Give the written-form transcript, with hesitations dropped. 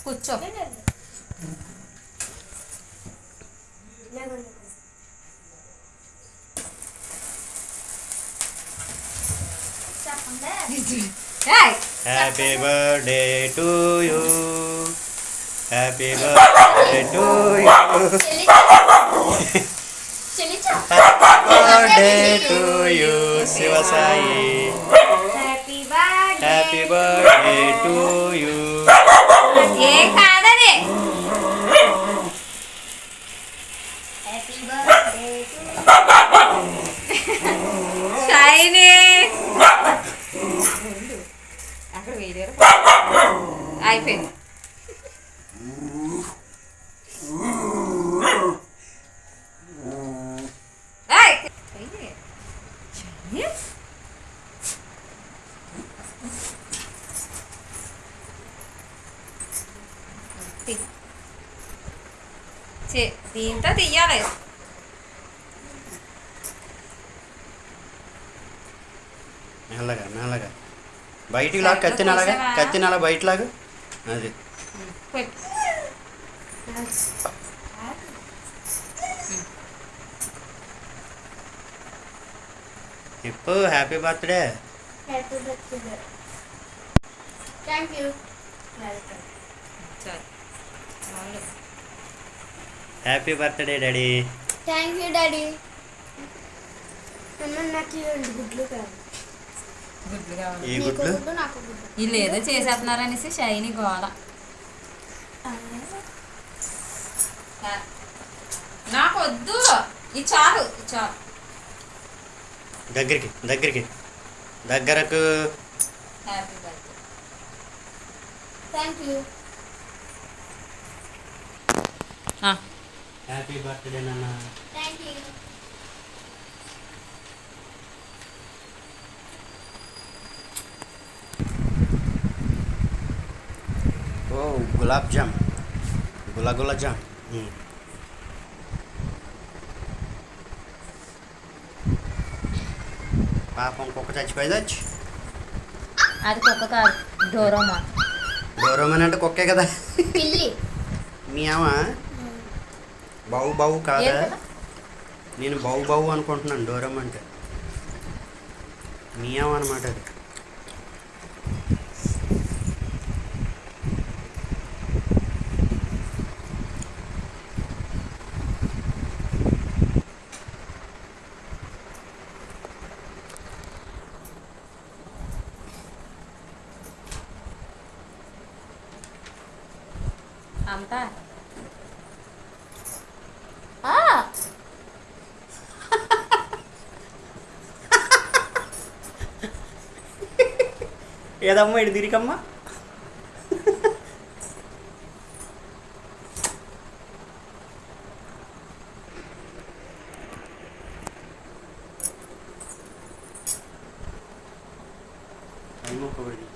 కూర్చో. Happy birthday to you, happy birthday to you, birthday to you Shiva Sai, happy birthday to you. ఏ కాదది షైనీ అక్కడ వేరే అయిపోయింది. దీంతో తీయాలి. మెల్లగా మెల్లగా బయటికి లాగా కత్తినలాగా, కత్తినలా బయటలాగా. అది ఇప్పుడు happy birthday. Thank you. Happy birthday daddy. Thank you daddy. నాకు గుడ్లు కావాలి. గుడ్లు కావాలి. ఏ గుడ్లు? నాకు గుడ్లు. వీళ్ళు ఏదో చేసేస్తున్నారనేసి షైనీ గోడ. నాకు వద్దు, ఇది చాలు చాలు. దగ్గరికి దగ్గరికి దగ్గరకు. Happy birthday. Thank you. Happy birthday నాన్న. Thank you. ఓ గులాబ్ జామ్, గులా జామ్. పాపం కుక్క చచ్చిపోయింది. వచ్చి అది కుక్క కాదు, డోరోమా. డోరోమన్ అంటే కుక్కే కదా. పిల్లి. మీ అమ్మ బావు బావు కాదా? నేను బావు బావు అనుకుంటున్నాను. డోరమ్ అంటే మియావ్ అనమాట. అది అంతా ఏదమ్మా ఇటు తిరిగమ్మా. అయిపోయింది.